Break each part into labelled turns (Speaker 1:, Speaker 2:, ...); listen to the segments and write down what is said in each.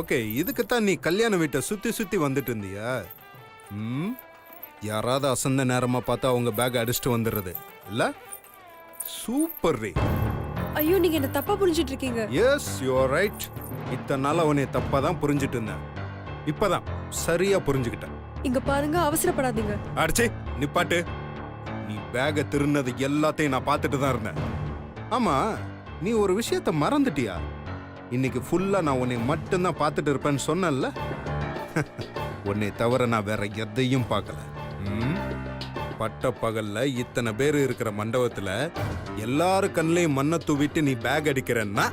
Speaker 1: Okay, இதுக்குத்தான் நீ கல்யாண வீட்டை சுத்தி சுத்தி வந்துட்டு இருந்தியா? ம், யாராவது அசந்த நேரமா பார்த்தா அவங்க பேக் அடிச்சுட்டு வந்துடுறது இல்ல? சூப்பர் ரே.
Speaker 2: ஐயோ, நீங்க என்ன தப்பா புரிஞ்சிட்டு இருக்கீங்க.
Speaker 1: Yes, you are right. இத்தனை நாள் அவனை தப்பா தான் புரிஞ்சிட்டு இருந்தேன். இப்பதான் சரியா புரிஞ்சுக்கிட்டேன்.
Speaker 2: இங்க பாருங்க, அவசரப்படாதீங்க.
Speaker 1: அடிச்சே நிப்பாட்டு. நீ பேக திருநது எல்லாத்தையும் நான் பார்த்துட்டு தான் இருந்தேன். ஆமா, நீ ஒரு விஷயத்த மறந்துட்டியா? இன்னைக்கு ஃபுல்லா நான் உன்னை மட்டும்தான் பார்த்துட்டு இருப்பேன்னு சொன்னேன்ல. உன்னை தவிர நான் வேற எதையும் பார்க்கல. பட்ட பகல்ல இத்தனை பேர் இருக்கிற மண்டபத்துல எல்லாரும் கண்ணையும் மண்ணை தூவிட்டு நீ பேக் அடிக்கிறன்னா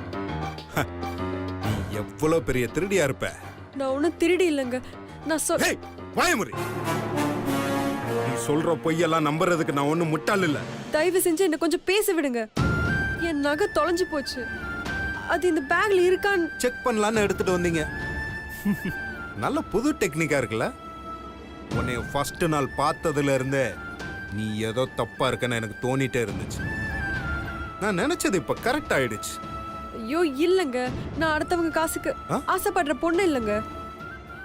Speaker 1: நீ எவ்வளவு பெரிய திருடியா இருப்ப.
Speaker 2: நான் ஒன்னும் திருடி இல்லைங்க. நான்
Speaker 1: வாயமுறை. நீ சொல்ற பொய்யெல்லாம் நம்புறதுக்கு நான் ஒண்ணும் முட்டாள் இல்ல.
Speaker 2: தயவு செஞ்சு என்ன கொஞ்சம் பேச விடுங்க. என் நகை தொலைஞ்சு போச்சு. அது இந்த பேக்ல இருக்கான்னு
Speaker 1: செக் பண்ணலான்னு எடுத்துட்டு வந்தீங்க. நல்ல புது டெக்னிக்கா இருக்குல்ல. உன்னை ஃபர்ஸ்ட் நாள் பார்த்ததுல இருந்தே நீ ஏதோ தப்பா இருக்கன்னு எனக்கு தோணிட்டே இருந்துச்சு. நான் நினைச்சது இப்ப கரெக்ட் ஆயிடுச்சு.
Speaker 2: ஐயோ இல்லங்க, நான் அடுத்தவங்க காசுக்கு ஆசைப்படுற பொண்ணு இல்லங்க.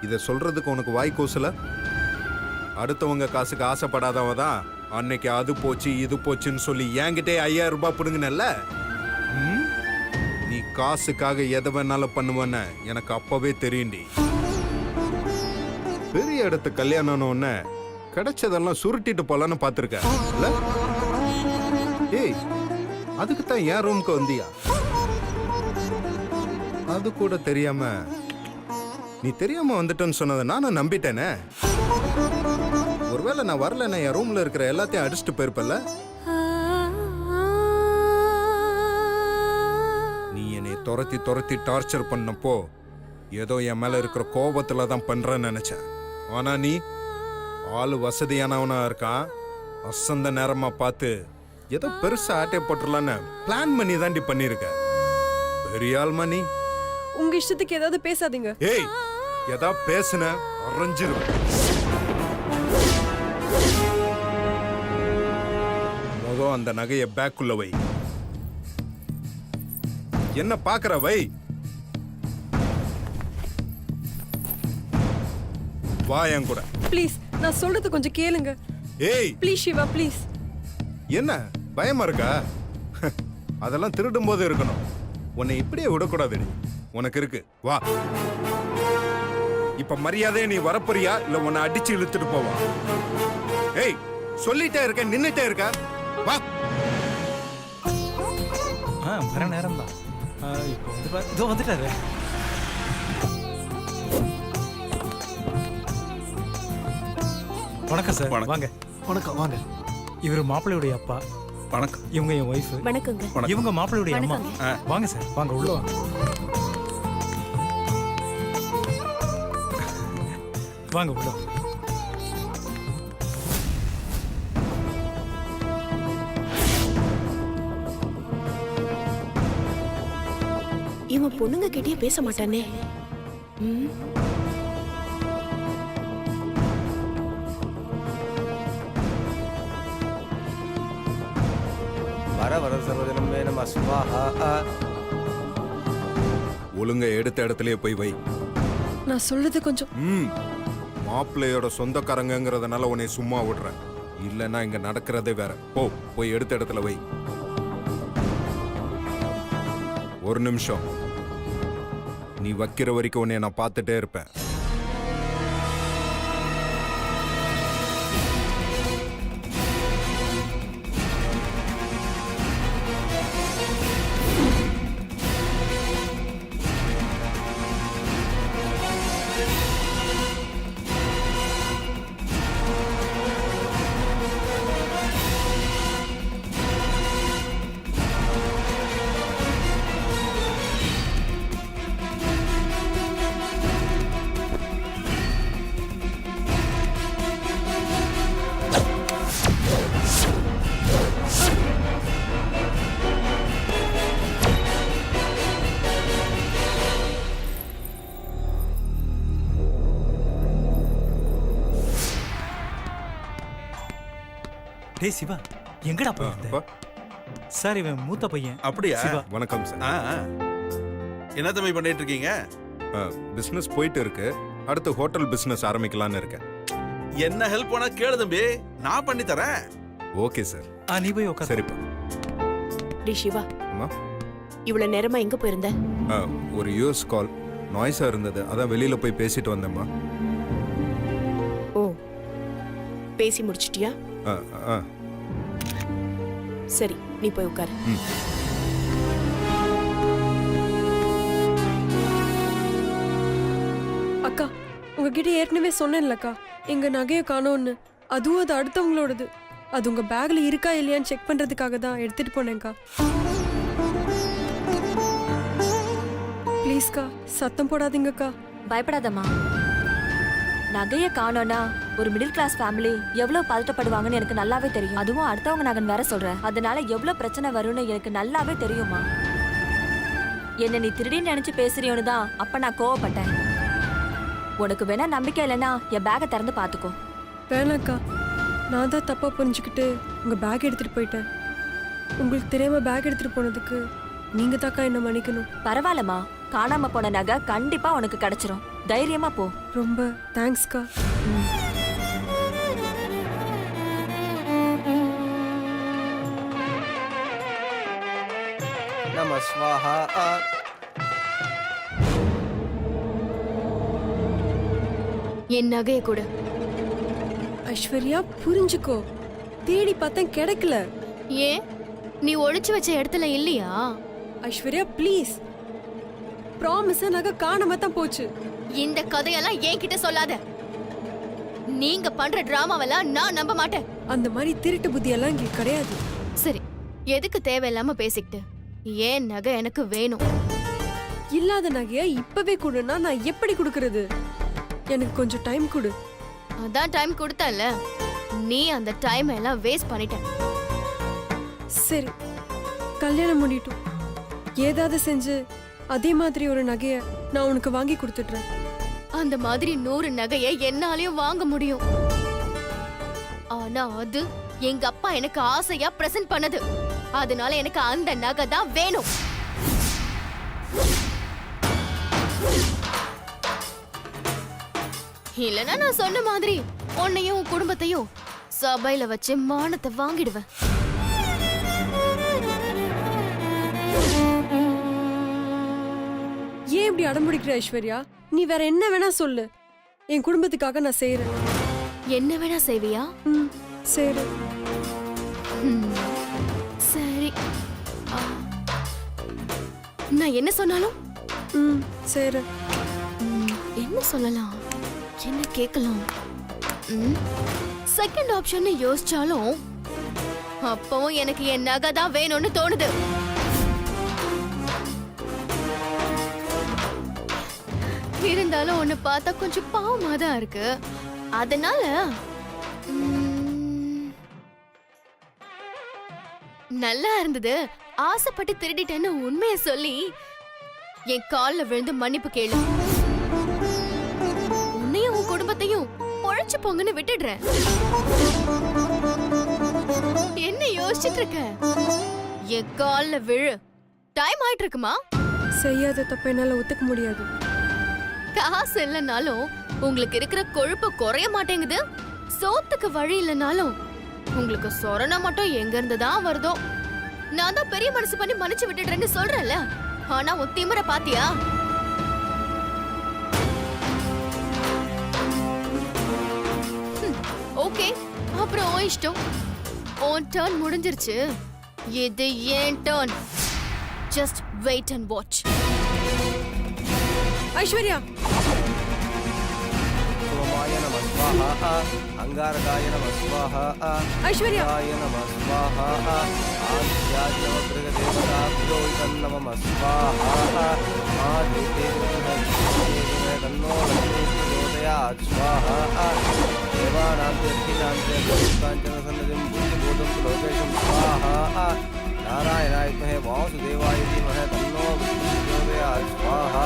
Speaker 1: இத சொல்றதுக்கு உனக்கு வாய் கூசல? அடுத்தவங்க காசுக்கு ஆசைப்படாதவ தான் அன்னைக்கு அது போச்சு இது போச்சுன்னு சொல்லி என்கிட்டே 5000 ரூபாய் பிடுங்கினல்ல. நீ காசுக்காக எதை வேணாலும் பண்ணுவன்னு எனக்கு அப்பவே தெரியும்டி. பெரிய இடத்து கல்யாணம் கிடைச்சதெல்லாம் சுருட்டிட்டு போலான்னு பாத்துருக்க. ஏய், அதுக்கு தான் என் ரூமுக்கு வந்தியா? அது கூட தெரியாம நீ தெரியாம வந்துட்டேன்னு சொன்னதை நானும் நம்பிட்டேனே. ஒருவேளை நான் வரலன்னா என் ரூம்ல இருக்கிற எல்லாத்தையும் அடிச்சுட்டு போயிருப்பல. நீ என்னை துரத்தி துரத்தி டார்ச்சர் பண்ணப்போ ஏதோ என் மேல இருக்கிற கோபத்துல தான் பண்றேன்னு நினைச்சேன். ஆனா நீ ஆளு வசதியானவனா இருக்கான். அசந்த நேரமா பார்த்து ஏதோ பெருசா ஆட்டை போட்டுடலான்னு பிளான் பண்ணி தாண்டி பண்ணிருக்க. பெரிய ஆள்மா நீ.
Speaker 2: உங்க இஷ்டத்துக்கு ஏதாவது பேசாதீங்க.
Speaker 1: ஏய், ஏதா பேசுன அரைஞ்சிரும். மொதல் அந்த நகைய பேக்குள்ள வை. என்ன பாக்குற? வை. வா என் கூட.
Speaker 2: ப்ளீஸ், நான் சொல்றது கொஞ்சம் கேளுங்க.
Speaker 1: ஏய்
Speaker 2: ப்ளீஸ் சிவா, ப்ளீஸ்.
Speaker 1: என்ன பயமா இருக்கா? அதெல்லாம் திருடும் போது இருக்கணும். உன்னை இப்படியே விடக்கூடாது. உனக்கு இருக்கு, வா. இப்ப மரியாதையை நீ வரப்போறியா இல்ல உன்னை அடிச்சு இழுத்துட்டு போவா? ஏய், சொல்லிட்டே இருக்க, நின்னுட்டே இருக்க, வா.
Speaker 3: வர நேரம் தான். இப்போ வந்துட்டாரு. வணக்கம் சார். வாங்க. வணக்கம். வாங்க. இவர் மாப்பிள்ளையுடைய அப்பா.
Speaker 4: வணக்கம்.
Speaker 3: இவங்க என் ஒய்ஃப்.
Speaker 2: வணக்கங்க.
Speaker 3: இவங்க மாப்பிள்ளையுடைய அம்மா. வாங்க சார், வாங்க உள்ள வாங்க. வாங்க உள்ள.
Speaker 5: இவன் பொண்ணுங்க கிட்டே பேச மாட்டானே.
Speaker 1: ஒழுங்க எடுத்த இடத்துலயே போய் வை.
Speaker 2: நான் சொல்றது கொஞ்சம்.
Speaker 1: மாப்பிள்ளையோட சொந்தக்காரங்கிறதுனால உன்னை சும்மா விடுறேன். இல்லைன்னா இங்க நடக்கிறதே வேற. போய் எடுத்த இடத்துல வை. ஒரு நிமிஷம். நீ வைக்கிற வரைக்கும் உன்னை நான் பார்த்துட்டே இருப்பேன்.
Speaker 3: டேய் சிவா, எங்கடா போயிருந்த? சார், இவன் மூத்த பையன்.
Speaker 4: அப்படியா?
Speaker 3: சிவா.
Speaker 1: வணக்கம் சார்.
Speaker 4: என்ன தம்பி பண்ணிட்டு இருக்கீங்க?
Speaker 1: பிசினஸ் போயிட்டு இருக்கு. அடுத்து ஹோட்டல் பிசினஸ் ஆரம்பிக்கலாம்னு இருக்கேன்.
Speaker 4: என்ன ஹெல்ப் வேணா கேளு தம்பி, நான் பண்ணி தரேன்.
Speaker 1: Okay sir.
Speaker 3: நீ போய் உட்கார்.
Speaker 1: சரிப்பா.
Speaker 5: டி சிவா,
Speaker 1: அம்மா,
Speaker 5: இவ்வளவு நேரமா எங்க போயிருந்த?
Speaker 1: ஒரு யூஎஸ் கால் நாய்ஸா இருந்தது, அதான் வெளியில போய் பேசிட்டு வந்தேம்மா.
Speaker 5: ஓ, பேசி முடிச்சிட்டியா?
Speaker 1: ஆ, ஆ.
Speaker 5: சரி, நீ போய் உட்காரு.
Speaker 2: அக்கா, உங்ககிட்ட ஏற்கனவே சொன்னேன்லக்கா, எங்க நகையை காணோன்னு. அதுவும் அது அடுத்தவங்களோடது. அது உங்க பேக்ல இருக்கா இல்லையான்னு செக் பண்றதுக்காக தான் எடுத்துட்டு போனேன்க்கா. ப்ளீஸ்க்கா, சத்தம் போடாதீங்கக்கா.
Speaker 6: பயப்படாதம்மா. நகைய காணோம்னா ஒரு மிடில் கிளாஸ் ஃபேமிலி எவ்வளவு பதட்டப்படுவாங்கன்னு எனக்கு நல்லாவே தெரியும். அதுவும் அடுத்தவங்க நகன் வேற சொல்றேன். அதனால எவ்வளவு பிரச்சனை வரும்னு எனக்கு நல்லாவே தெரியுமா. என்ன நீ திருடின்னு நினைச்சு பேசுறியோன்னு தான் அப்ப நான் கோவப்பட்டேன். உனக்கு வேணா நம்பிக்கை இல்லைன்னா என் பேக்கை திறந்து பாத்துக்கோ.
Speaker 2: வேணாக்கா, நான் தான் தப்பா புரிஞ்சுக்கிட்டு உங்க பேக் எடுத்துட்டு போயிட்டேன். உங்களுக்கு தெரியாம பேக் எடுத்துட்டு போனதுக்கு நீங்க தாக்கா என்ன மன்னிக்கணும்.
Speaker 6: பரவாயில்லம்மா, காணாம போன நகை கண்டிப்பா உனக்கு கிடைச்சிரும். தைரியமா போ.
Speaker 2: ரொம்ப தேங்க்ஸ்க்கா.
Speaker 7: நம ஸ்வாஹா.
Speaker 5: என் நகையை கொடு.
Speaker 2: ஐஸ்வர்யா, புரிஞ்சுக்கோ. தேடி பார்த்தேன், கிடைக்கல.
Speaker 8: ஏன், நீ ஒளிச்சு வச்ச இடத்துல இல்லையா?
Speaker 2: ஐஸ்வர்யா ப்ளீஸ், ப்ராமிஸ், நகை காணாம தான் போச்சு.
Speaker 8: இந்த கதையெல்லாம் என்கிட்ட சொல்லாத. நீங்க பண்ற டிராமாவெல்லாம் நான் நம்ப மாட்டேன்.
Speaker 2: அந்த மாதிரி திருட்டு புத்தியெல்லாம் இங்க கிடையாது.
Speaker 8: சரி, எதுக்கு தேவையில்லாம பேசிக்கிட்டு? ஏன் நகை எனக்கு வேணும்.
Speaker 2: இல்லாத நகைய இப்பவே கொடுனா நான் எப்படி கொடுக்கறது? எனக்கு கொஞ்சம் டைம் கொடு.
Speaker 8: அதான் டைம் கொடுத்தல. நீ அந்த டைம் எல்லாம் வேஸ்ட் பண்ணிட்ட.
Speaker 2: சரி, கல்யாணம் முடியட்டும். ஏதாவது செஞ்சு அதே மாதிரி ஒரு நகைய நான் உனக்கு வாங்கி கொடுத்துட்றேன்.
Speaker 8: அந்த மாதிரி 100 நகையை என்னாலயும் வாங்க முடியும். ஆனா அது எங்க அப்பா எனக்கு ஆசையா பிரசன்ட் பண்ணது. அதனால எனக்கு அந்த நகை தான் வேணும். இல்லனா நான் சொன்ன மாதிரி உன்னையும் உன் குடும்பத்தையும் சபையில வச்சு மானத்தை வாங்கிடுவேன்.
Speaker 2: ஏன் இப்படி அடம்பிடிக்கிற ஐஸ்வர்யா? நீ வேற என்ன வேணா சொல்லு, என் குடும்பத்துக்காக நான் செய்யறேன்.
Speaker 8: என்ன வேணா செய்வியா?
Speaker 2: சரி.
Speaker 8: சரி, நான் என்ன சொன்னாலும்
Speaker 2: சரி.
Speaker 8: என்ன சொல்லலாம், என்ன கேட்கலாம்? செகண்ட் ஆப்ஷன் யோசிச்சாலும் அப்பவும் எனக்கு என் நகை தான் வேணும்னு தோணுது. இருந்தாலும் உன்னை பார்த்தா கொஞ்சம் பாவமா தான் இருக்கு. அதனால நல்லா இருந்தது, ஆசைப்பட்டு திருடிட்டேன்னு உண்மையை சொல்லி என் கால்ல விழுந்து மன்னிப்பு கேளு. உன்னையும் உன் குடும்பத்தையும் பொழைச்சு போங்கன்னு விட்டுடுறேன். என்ன யோசிச்சுட்டு இருக்க? என் கால்ல விழு. டைம் ஆயிட்டு இருக்குமா?
Speaker 2: செய்யாத தப்ப என்னால ஒத்துக்க முடியாது.
Speaker 8: காசு இல்லைனாலும் உங்களுக்கு இருக்கிற கொழுப்பு குறைய மாட்டேங்குது. சோத்துக்கு வழி இல்லைனாலும் உங்களுக்கு சொரணை மட்டும் எங்க இருந்து தான் வருதோ. நான் தான் பெரிய மனசு பண்ணி மன்னிச்சு விட்டுடுறேன்னு சொல்றேன்ல. ஆனா உன் திமிர பாத்தியா? ஓகே, அப்புறம் உன் இஷ்டம். உன் டர்ன் முடிஞ்சிருச்சு. இது ஏன் turn. Just wait and watch.
Speaker 2: Aishwarya,
Speaker 7: सोमाय नमः स्वाहा. अंगारकाय नमः स्वाहा.
Speaker 2: ஐஸ்வர்யா,
Speaker 7: आय नमः स्वाहा. आदित्याय नमः गृहदेवताभ्यो नमः स्वाहा. आदित्ये तन्नो लक्ष्मी प्रचोदयात् स्वाहा. देवानां दक्षिणां च काञ्चनसन्निधिं बुद्धिभूतं लोकेशं स्वाहा. नारायणाय विद्महे वासुदेवाय धीमहि तन्नो प्रचोदयात् स्वाहा.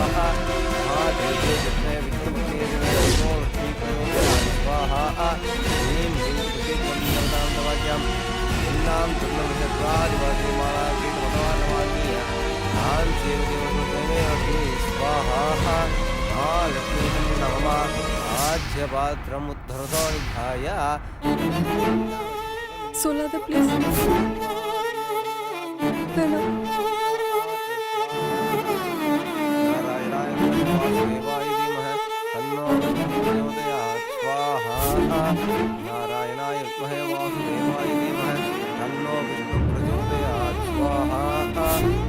Speaker 7: महादेव्ये विद्महे विष्णुपत्न्यै धीमहि तन्नो लक्ष्मी प्रचोदयात् स्वाहा. ह्रीं ह्रीं प्रतीकमण्डलं नवाज्ञां निन्नां तुल्यविचक्रादिवासीमालाकीटमतवानवानीय नां सेवदेवस्मैमेव स्वाहा. महालक्ष्मी नमः आज्यपात्रम् उद्धरतो निधाय
Speaker 2: சொல்லாத ப்ளீஸ். வேணாம்.
Speaker 7: नारायणाय वासुदेवाय धीमहि तन्नो प्रचोदयात् स्वाहा नारायणाय विद्महे वासुदेवाय धीमहि तन्नो विष्णुः प्रचोदयात् स्वाहा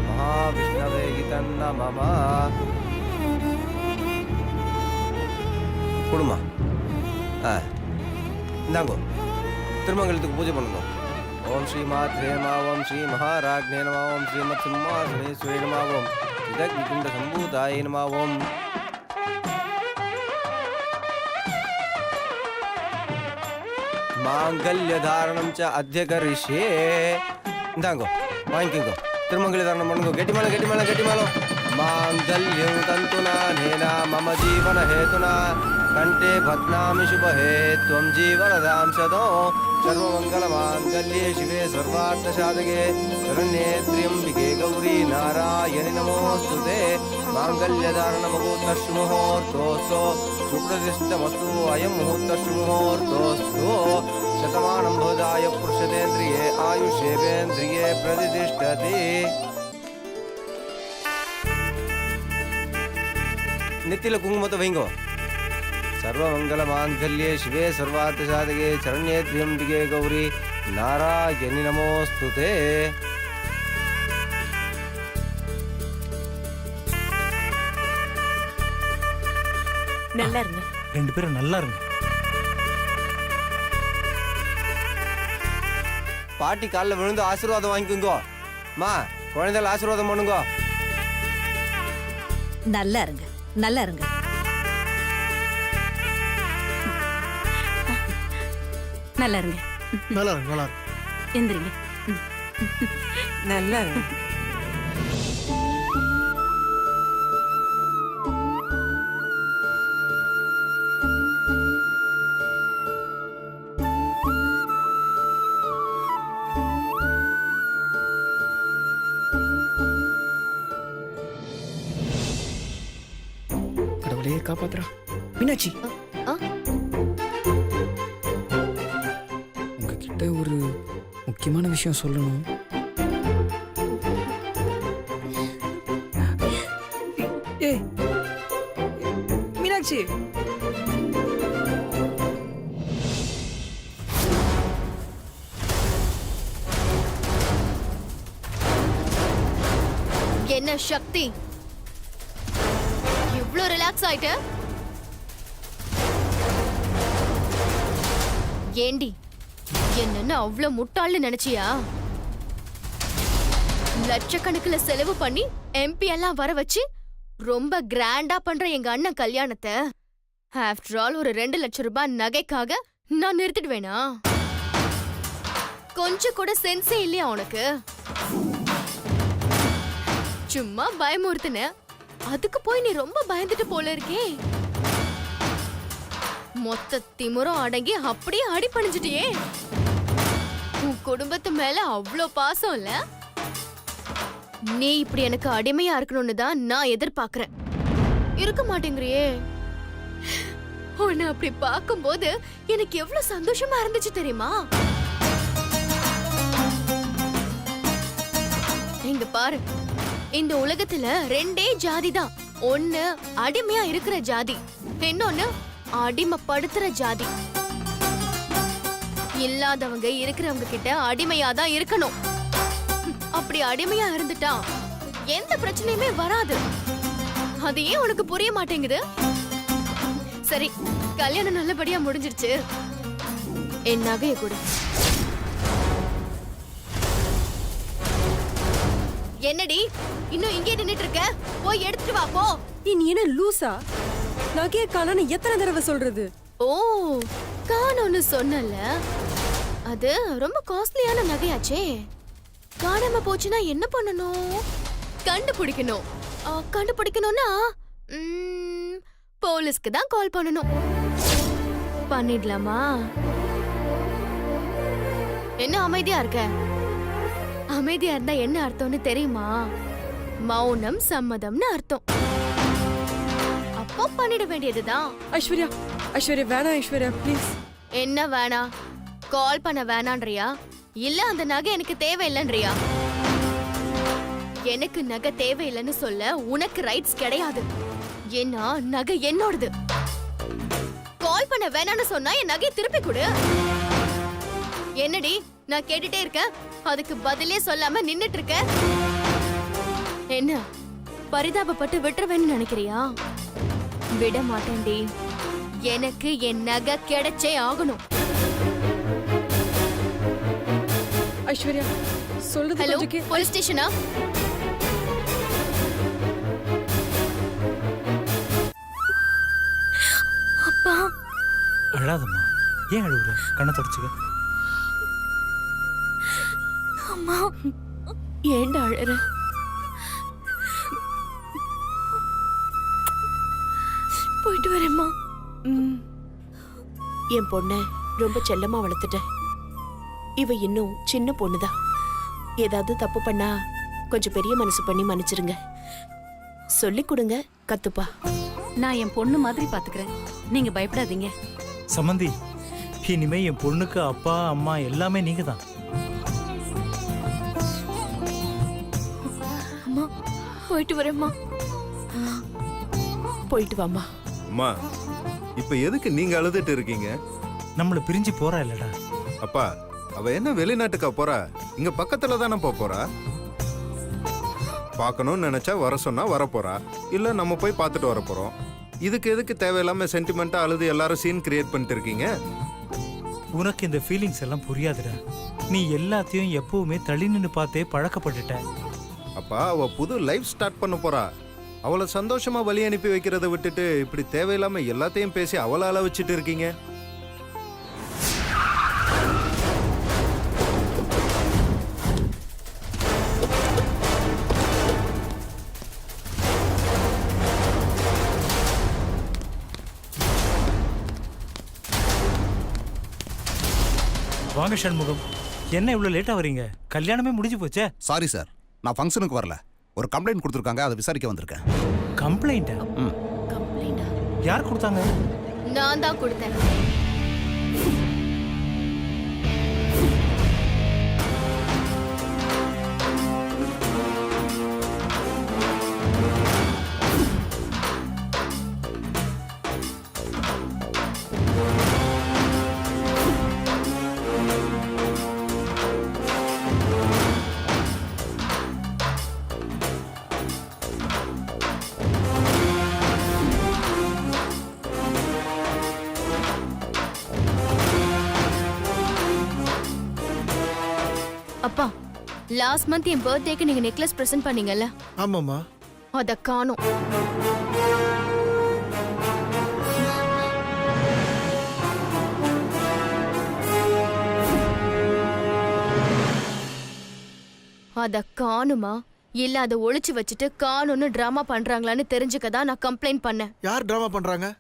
Speaker 7: महाविष्णवे तन्नमः குடுமா இந்தாங்கோ திருமங்கலத்துக்கு பூஜை பண்ணுங்க. ஓம் ஸ்ரீ மாத்ரே மா ஓம் ஸ்ரீ மகாராஜ்ஞே நம ஓம் ஸ்ரீமத் சிம்மாசனேஸ்வரி நம ஓம் இதகுண்ட சம்பூதாய நம ஓம். மாங்கல்யதாரணம் ச அத்ய கரிஷ்யே. இந்தாங்கோ வாங்கிக்கோ. திருமங்கல தாரணம் பண்ணுங்க. கெட்டிமாலம் கெட்டிமாலம் கெட்டிமாலம். மாங்கல்யம் தந்துனா நேனா மம ஜீவன ஹேதுனா கண்டே பத்னாமி சுபஹே த்வம் ஜீவனதாம் சதோ சர்வமங்கலமாங்கல்யே சிவே சர்வார்த்தசாதகே சரண்யே த்ரியம்பிகே கௌரி நாராயணி நமோஸ்துதே. மாங்கல்யதாரணமகூர்த்தஸ்து முகூர்த்தோஸ்து சுப்ரதிஷ்டமஸ்து அயம் முகூர்த்தஸ்து முகூர்த்தோஸ்து சதமானம் போதாய புருஷதேந்திரியே ஆயுஷேவேந்திரியே பிரதிதிஷ்டதி. நெத்தியில குங்குமத்தை வைங்கோ. சர்வமங்கல மாங்கல்யே சிவே சர்வார்த்த சாதகே சரண்யே த்ரியம்பிகே கௌரி நாராயணி நமோஸ்துதே.
Speaker 5: நல்லா இருங்க.
Speaker 3: 2 பேரும் நல்லா இருங்க.
Speaker 7: பாட்டி காலில் விழுந்து ஆசீர்வாதம் வாங்கிக்கோங்கோ. மா குழந்தைகள் ஆசீர்வாதம் பண்ணுங்கோ.
Speaker 9: நல்லா இருங்க, நல்லா இருங்க. நல்லா இருங்க.
Speaker 3: நல்லா இருங்க, நல்லா இருங்க.
Speaker 9: எந்திரிங்க.
Speaker 5: நல்லா இருங்க.
Speaker 3: கடவுளே காப்பாத்துறா. மீனாட்சி, உங்ககிட்ட ஒரு முக்கியமான விஷயம் சொல்லணும்.
Speaker 5: ஏய் மீனாட்சி,
Speaker 8: என்ன சக்தி இவ்ளோ ரிலாக்ஸ் ஆயிட்ட? ஏண்டி என்னன்னு அவ்ளோ முட்டாள்னு நினைச்சியா? லட்சக்கணக்கில் செலவு பண்ணி எம்பி எல்லாம் வர வச்சு ரொம்ப கிராண்டா பண்ற எங்க அண்ணன் கல்யாணத்தை ஆஃப்டர் ஆல் ஒரு 2 லட்சம் ரூபாய் நகைக்காக நான் நிறுத்திடுவேனா? கொஞ்சம் கூட சென்ஸே இல்லையா உனக்கு? சும்மா பயமுறுத்துன, அதுக்கு போய் நீ ரொம்ப பயந்துட்டு போல இருக்கே. மொத்த திமிரும் அடங்கி அப்படியே அடி பணிஞ்சிட்டியே. உன் குடும்பத்து மேல அவ்ளோ பாசம் இல்ல? நீ இப்படி எனக்கு அடிமையா இருக்கணும்னு தான் நான் எதிர்பார்க்கிறேன். இருக்க மாட்டேங்கிறியே. உன்னை அப்படி பார்க்கும்போது எனக்கு எவ்வளவு சந்தோஷமா இருந்துச்சு தெரியுமா? இங்க பாரு, இந்த உலகத்துல 2 ஜாதி தான். ஒண்ணு அடிமையா இருக்கிற ஜாதி, இன்னொன்னு அடிமைப்படுத்துற ஜாதி. இல்லாதவங்க இருக்கிறவங்க கிட்ட அடிமையா தான் இருக்கணும். அப்படி அடிமையா இருந்துட்டா எந்த பிரச்சனையுமே வராது. அது ஏன் உனக்கு புரிய மாட்டேங்குது? சரி, கல்யாணம் நல்லபடியா முடிஞ்சிருச்சு. என் நகைய கொடு. என்னடி இன்னும் இங்கே நின்னுட்டு இருக்க? போய் எடுத்துட்டு வா போ.
Speaker 2: நீ என்ன லூசா? நகையை காணோன்னு எத்தனை தடவை சொல்றது?
Speaker 8: ஓ, காணோன்னு சொன்னல, அது ரொம்ப காஸ்ட்லியான நகையாச்சே. காணாம போச்சுன்னா என்ன பண்ணணும்? கண்டுபிடிக்கணும். கண்டுபிடிக்கணும்னா போலீஸ்க்கு தான் கால் பண்ணணும். பண்ணிடலாமா? என்ன அமைதியா இருக்க? அமைதியா இருந்தா என்ன அர்த்தம்னு தெரியுமா? மௌனம் சம்மதம்னு அர்த்தம். அப்ப அப்போ பண்ணிட வேண்டியதுதான்.
Speaker 2: ஐஸ்வர்யா ஐஸ்வர்யா வேணாம் ஐஸ்வர்யா ப்ளீஸ்.
Speaker 8: என்ன வேணா? கால் பண்ண வேணான்றியா இல்ல அந்த நகை எனக்கு தேவையில்லைன்றியா? எனக்கு நகை தேவையில்லைன்னு சொல்ல உனக்கு ரைட்ஸ் கிடையாது. ஏன்னா நகை என்னோடது. கால் பண்ண வேணான்னு சொன்னா என் நகை திருப்பி கொடு. என்னடி நான் கேட்டுட்டே இருக்கேன், அதுக்கு பதிலே சொல்லாம நின்னுட்டு இருக்க. என்ன பரிதாபப்பட்டு விட்டுருவேன்னு நினைக்கிறியா? விட மாட்டேன்டி. எனக்கு என் நகை கிடைச்சே ஆகணும்.
Speaker 2: ஐஸ்வர்யா சொல்றது
Speaker 8: ஹலோ,
Speaker 2: கொஞ்சம் கே-
Speaker 8: போலீஸ் ஸ்டேஷனா? அப்பா,
Speaker 3: அழாதம்மா. ஏன் அழுகுற? கண்ணை தொடச்சுக்க.
Speaker 8: அம்மா, ஏன்டா அழற? போயிட்டு வரேம்மா.
Speaker 5: என் பொண்ண ரொம்ப செல்லமா வளர்த்துட்டேன். இவ இன்னும் சின்ன பொண்ணுதான். ஏதாவது தப்பு பண்ணா கொஞ்சம் பெரிய மனசு பண்ணி மன்னிச்சிருங்க. சொல்லி கொடுங்க, கத்துப்பா.
Speaker 9: நான் என் பொண்ணு மாதிரி பாத்துக்கிறேன். நீங்க பயப்படாதீங்க.
Speaker 3: சம்மந்தி, இனிமே என் பொண்ணுக்கு அப்பா அம்மா எல்லாமே நீங்க தான்.
Speaker 8: அம்மா, போயிட்டு வரேம்மா.
Speaker 5: போயிட்டு வாமா.
Speaker 1: அம்மா இப்ப எதுக்கு நீங்க அழுதுட்டு இருக்கீங்க?
Speaker 3: நம்மள பிரிஞ்சு போறா இல்லடா.
Speaker 1: அப்பா அவ என்ன வெளிநாட்டுக்கா போறா? இங்க பக்கத்துல தானே போறா. பார்க்கணும்னு நினைச்சா வர சொன்னா வர போறா, இல்ல நம்ம போய் பார்த்துட்டு வர போறோம். இதுக்கு எதுக்கு தேவையில்லாம சென்டிமெண்டா அழுது எல்லாரும் சீன் கிரியேட் பண்ணிட்டு இருக்கீங்க?
Speaker 3: உனக்கு இந்த ஃபீலிங்ஸ் எல்லாம் புரியாதுடா. நீ எல்லாத்தையும் எப்பவுமே தள்ளி நின்னு பார்த்தே பழக்கப்பட்டுட்ட.
Speaker 1: அப்பா அவ புது லைஃப் ஸ்டார்ட் பண்ண போறா. அவளை சந்தோஷமா வழி அனுப்பி வைக்கிறத விட்டுட்டு இப்படி தேவையில்லாம எல்லாத்தையும் பேசி அவளை அழ வச்சுட்டு இருக்கீங்க.
Speaker 3: வாங்க சண்முகம், என்ன இவ்வளவு லேட்டா வரீங்க? கல்யாணமே முடிஞ்சு போச்சே.
Speaker 10: சாரி சார், நான் ஃபங்க்ஷனுக்கு வரல. ஒரு கம்ப்ளைண்ட் கொடுத்துருக்காங்க, அதை விசாரிக்க வந்திருக்கேன்.
Speaker 3: கம்ப்ளைண்டா?
Speaker 5: கம்ப்ளைண்டா?
Speaker 3: யார் கொடுத்தாங்க?
Speaker 8: நான் தான் கொடுத்தேன். அப்பா, லாஸ்ட் மந்த் என் பர்த்டேக்கு நீங்க நெக்லஸ் பிரசன்ட் பண்ணீங்கல்ல,
Speaker 3: ஆமாம்மா.
Speaker 8: அத காணோம். அத காணுமா இல்ல அதை ஒளிச்சு வச்சுட்டு காணும்னு டிராமா பண்றாங்களான்னு தெரிஞ்சுக்கதான் நான் கம்ப்ளைண்ட் பண்ணேன்.
Speaker 4: யார் டிராமா பண்றாங்க?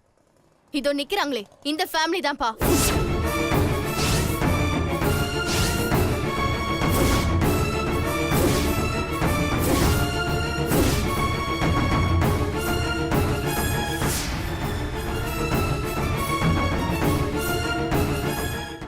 Speaker 8: இதோ நிக்கிறாங்களே, இந்த ஃபேமிலி தான்ப்பா.